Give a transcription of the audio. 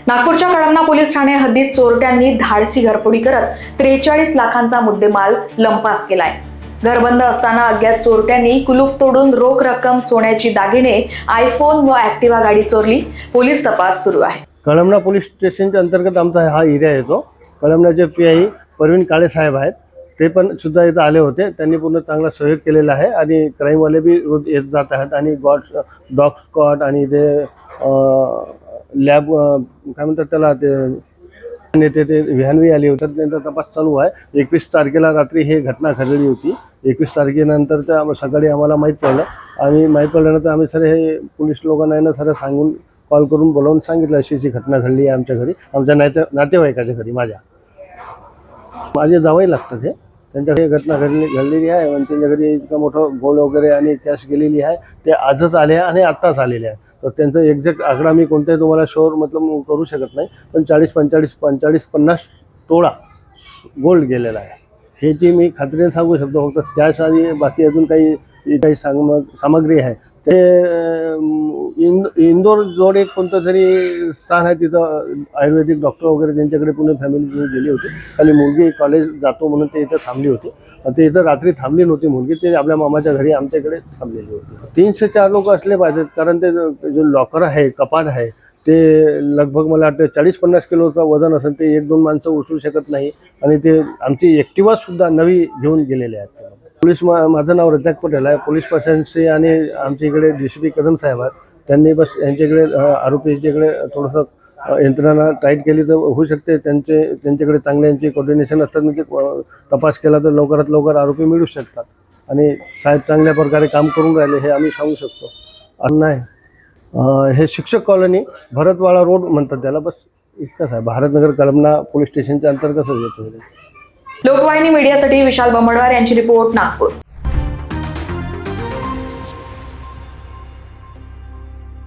नागपूरच्या कळमना पोलीस ठाणे हद्दीत चोरट्यांनी धाडसी घरफोडी करत 43 लाखांचा मुद्देमाल लंपास केलाय। घरबंद असताना अज्ञात चोरट्यांनी कुलूप तोडून रोख रक्कम, सोन्याची दागिने, आयफोन व ऍक्टिवा गाडी चोरली। पोलीस तपास सुरू आहे। कळमना पोलीस स्टेशनच्या अंतर्गत आमचा हा एरिया येतो। कळमनाचे पीआय परवीन काळे साहेब आहेत, ते पण सुद्धा इथं आले होते। त्यांनी पूर्ण चांगला सहयोग केलेला आहे आणि क्राईमवाले बी रोज येत जात आहेत आणि डॉग स्क्वॉड आणि ते लॅब काय म्हणतात त्याला ते व्हॅनवी आली होती, त्यांचा तपास चालू आहे। 21 तारखेला रात्री हे घटना घडलेली होती। 21 तारखेनंतर त्या सकाळी आम्हाला माहीत पडलं आणि माहीत पडल्यानंतर आम्ही सर हे पोलीस लोकांना सर सांगून कॉल करून बोलावून सांगितलं अशी घटना घडली आहे आमच्या घरी, आमच्या नातेवाईकाच्या घरी। माझे जावई लागतात हे, त्यांच्या घरी घटना घडलेली आहे आणि त्यांच्या घरी इतकं मोठं गोल्ड वगैरे आणि कॅश गेलेली आहे। ते आजच आले आहे आणि आत्ताच आलेले आहे। तर त्यांचा एक्झॅक्ट आकडा मी कोणत्याही तुम्हाला शोर करू शकत नाही, पण 40-50 तोळा गोल्ड गेलेला आहे हे ती मी खात्रीने सांगू शकतो। फक्त कॅश आणि बाकी अजून काही सामग्री आहे ते इंदोर जोड एक कोणतं तरी स्थान आहे, तिथं आयुर्वेदिक डॉक्टर वगैरे त्यांच्याकडे पूर्ण फॅमिली गेली होती आणि मुलगी कॉलेज जातो म्हणून ते इथं थांबली होती। ते इथं रात्री थांबली नव्हती मुलगी, ते आपल्या मामाच्या घरी आमच्याकडे थांबलेली होती। 304 लोक असले पाहिजेत, कारण ते जो लॉकर आहे, कपाट आहे, ते लगभग मला वाटतं 40-50 किलोचा वजन असेल। ते 1-2 माणसं उचलू शकत नाही आणि ते आमची ॲक्टिवा सुद्धा नवी घेऊन गेलेले आहेत। पोलीस माझं नाव रजाक पटेल आहे। पोलीस प्रशासनाचे आणि आमच्या इकडे DCP कदम साहेब आहेत, त्यांनी बस यांच्याकडे आरोपीच्याकडे थोडंसं यंत्रणा टाईट केली तर होऊ शकते। त्यांच्याकडे चांगले यांचे कोऑर्डिनेशन असतात, म्हणजे तपास केला तर लवकरात लवकर आरोपी मिळू शकतात आणि साहेब चांगल्या प्रकारे काम करून राहिले हे आम्ही सांगू शकतो। आणि नाही हे शिक्षक कॉलनी भरतवाडा रोड म्हणतात त्याला, बस इतकंच आहे। भारतनगर कळमना पोलीस स्टेशनच्या अंतर्गतच येतो। लोकवाहिनी मीडियासाठी विशाल बंबडवार यांची रिपोर्ट, नागपूर।